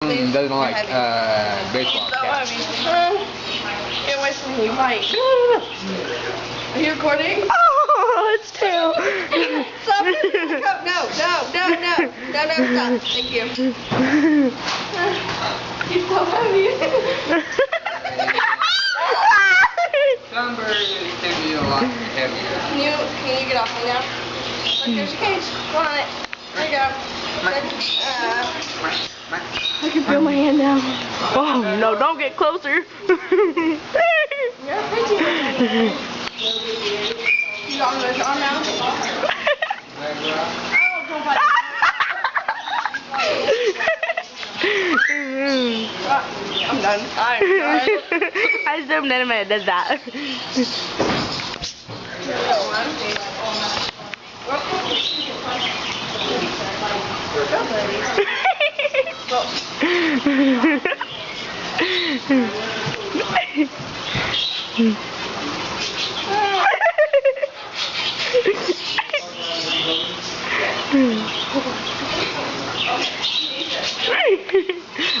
Mom doesn't like baseball caps. Get away from me, Mike. Are you recording? Oh, it's two. Stop. No, stop. Thank you. You're so heavy. Some birds can be a lot heavier. Can you get off me now? Look, there's a cage. Go on it. There you go. I can feel my hand now. Oh, no, don't get closer. You're pretty. You got his arm now? Oh, don't bite. I'm done. I zoomed in a minute, does that.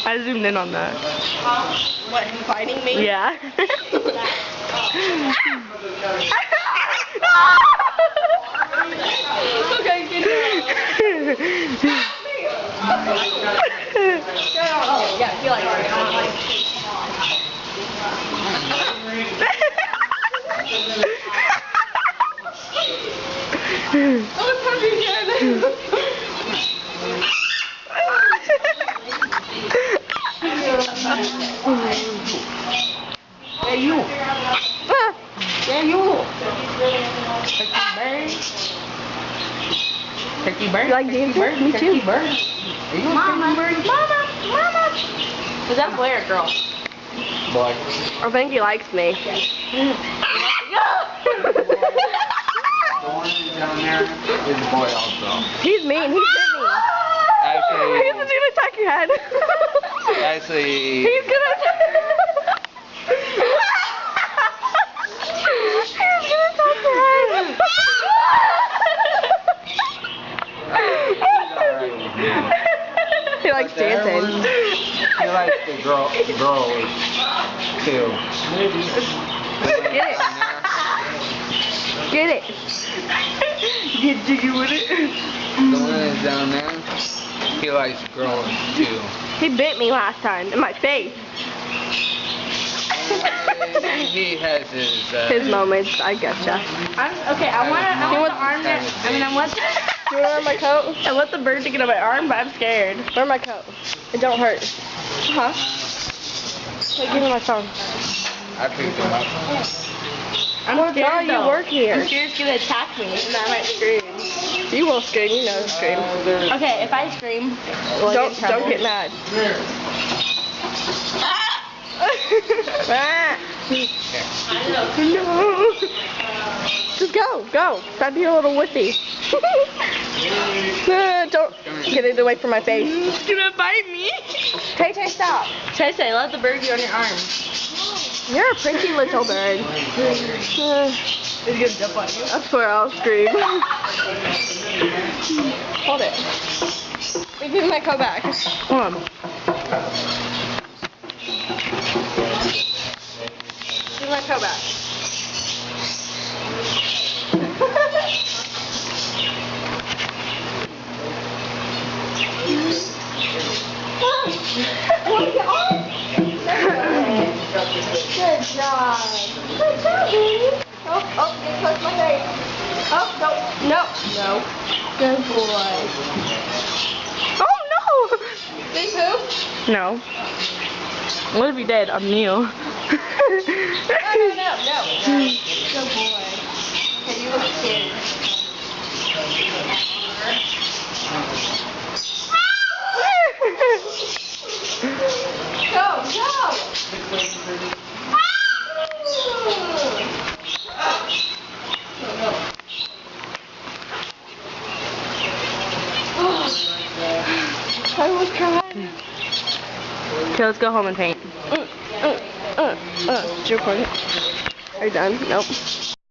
I zoomed in on that. What, you fighting me? Yeah. Okay, get it. Oh, yeah, you like it. Oh, it's hard to Hey, you. Yeah, you. Turkey bird. You like dancing? Me too. Bird. Are you Mama. a turkey bird? Mama. Is that boy or girl? Boy. I think he likes me. The one down there is a boy also. He's mean. He bit me. Actually, He's gonna attack your head. actually, He's gonna attack your head. He likes dancing. He likes the girls too. Get it. Get it. Get jiggy with it. The one that's down there, he likes girls too. He bit me last time in my face. He has His moments, I gotcha. Okay, I want the arm there. I want. You want to wear my coat? I want the bird to get on my arm, but I'm scared. Wear my coat. It don't hurt. Huh? Wait, give me my phone. I picked him up. I'm scared you work here. I'm scared it's gonna attack me, and I might scream. You will scream. You know scream. Okay, if I scream, Don't get mad. No. Just go. Stop being a little wussy. Don't get it away from my face. It's gonna bite me. Tay, stop. Tay, let the bird get on your arm. You're a pretty little bird. It's gonna jump on you. I swear I'll scream. Hold it. Give me my coat back. Hold on. Give me my coat back. Good job. Good job, baby. Oh, get close to my face. Oh, no. Good boy. Oh no! Big poop? No. What if he did? I'm Neil. No. Good boy. Okay, you look scared. Go. I was crying. Okay, let's go home and paint. Did you record it? Are you done? Nope.